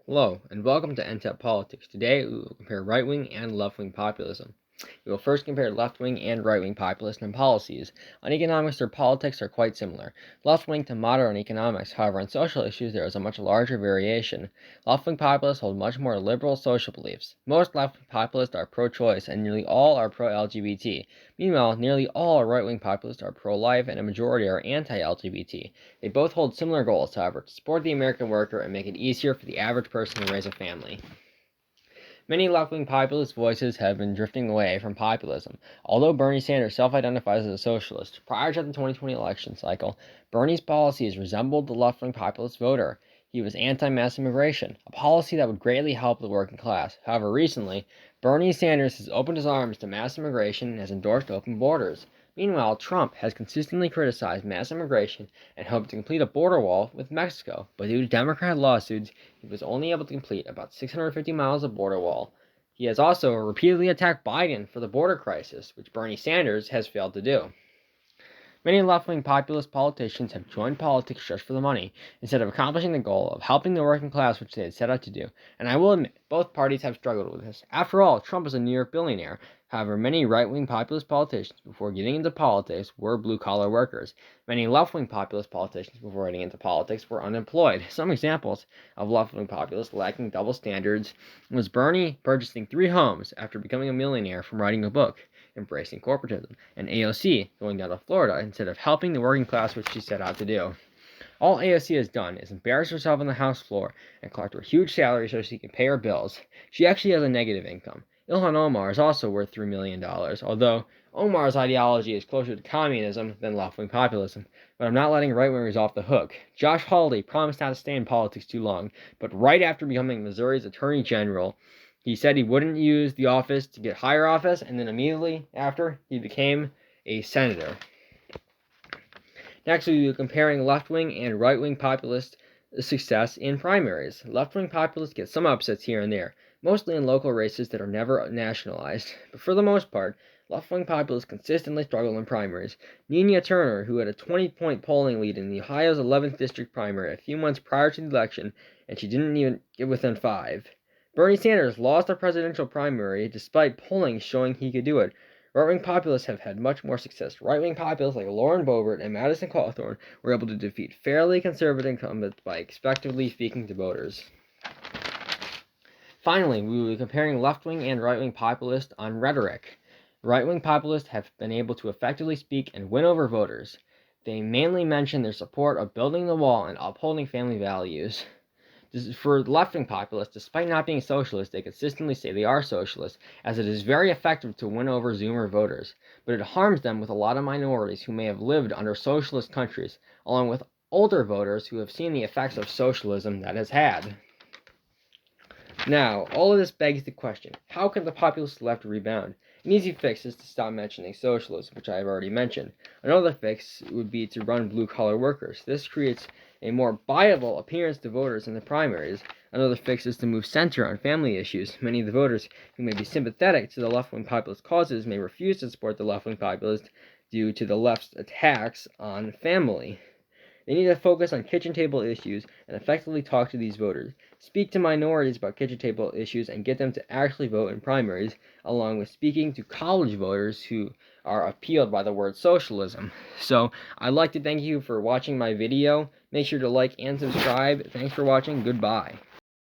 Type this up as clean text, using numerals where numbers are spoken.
Hello, and welcome to NTEP Politics. Today, we will compare right-wing and left-wing populism. We will first compare left-wing and right-wing populism and policies. On economics, their politics are quite similar. Left-wing to moderate on economics, however, on social issues, there is a much larger variation. Left-wing populists hold much more liberal social beliefs. Most left-wing populists are pro-choice, and nearly all are pro-LGBT. Meanwhile, nearly all right-wing populists are pro-life, and a majority are anti-LGBT. They both hold similar goals, however, to support the American worker and make it easier for the average person to raise a family. Many left-wing populist voices have been drifting away from populism. Although Bernie Sanders self-identifies as a socialist, prior to the 2020 election cycle, Bernie's policies resembled the left-wing populist voter. He was anti-mass immigration, a policy that would greatly help the working class. However, recently, Bernie Sanders has opened his arms to mass immigration and has endorsed open borders. Meanwhile, Trump has consistently criticized mass immigration and hoped to complete a border wall with Mexico, but due to Democrat lawsuits, he was only able to complete about 650 miles of border wall. He has also repeatedly attacked Biden for the border crisis, which Bernie Sanders has failed to do. Many left-wing populist politicians have joined politics just for the money, instead of accomplishing the goal of helping the working class, which they had set out to do. And I will admit, both parties have struggled with this. After all, Trump is a New York billionaire. However, many right-wing populist politicians, before getting into politics, were blue-collar workers. Many left-wing populist politicians, before getting into politics, were unemployed. Some examples of left-wing populists lacking double standards was Bernie purchasing 3 homes after becoming a millionaire from writing a book, embracing corporatism, and AOC going down to Florida instead of helping the working class, which she set out to do. All AOC has done is embarrass herself on the House floor and collect her huge salary so she can pay her bills. She actually has a negative income. Ilhan Omar is also worth $3 million, although Omar's ideology is closer to communism than left-wing populism. But I'm not letting right-wingers off the hook. Josh Hawley promised not to stay in politics too long, but right after becoming Missouri's Attorney General, he said he wouldn't use the office to get higher office, and then immediately after, he became a senator. Next, we will be comparing left-wing and right-wing populist success in primaries. Left-wing populists get some upsets here and there, mostly in local races that are never nationalized. But for the most part, left-wing populists consistently struggle in primaries. Nina Turner, who had a 20-point polling lead in the Ohio's 11th district primary a few months prior to the election, and she didn't even get within 5. Bernie Sanders lost the presidential primary despite polling showing he could do it. Right-wing populists have had much more success. Right-wing populists like Lauren Boebert and Madison Cawthorn were able to defeat fairly conservative incumbents by effectively speaking to voters. Finally, we will be comparing left-wing and right-wing populists on rhetoric. Right-wing populists have been able to effectively speak and win over voters. They mainly mention their support of building the wall and upholding family values. For left-wing populists, despite not being socialist, they consistently say they are socialist, as it is very effective to win over Zoomer voters, but it harms them with a lot of minorities who may have lived under socialist countries, along with older voters who have seen the effects of socialism that has had. Now, all of this begs the question, how can the populist left rebound? An easy fix is to stop mentioning socialism, which I have already mentioned. Another fix would be to run blue-collar workers. This creates a more viable appearance to voters in the primaries. Another fix is to move center on family issues. Many of the voters who may be sympathetic to the left-wing populist causes may refuse to support the left-wing populist due to the left's attacks on family. They need to focus on kitchen table issues and effectively talk to these voters. Speak to minorities about kitchen table issues and get them to actually vote in primaries, along with speaking to college voters who are appealed by the word socialism. So, I'd like to thank you for watching my video. Make sure to like and subscribe. Thanks for watching. Goodbye.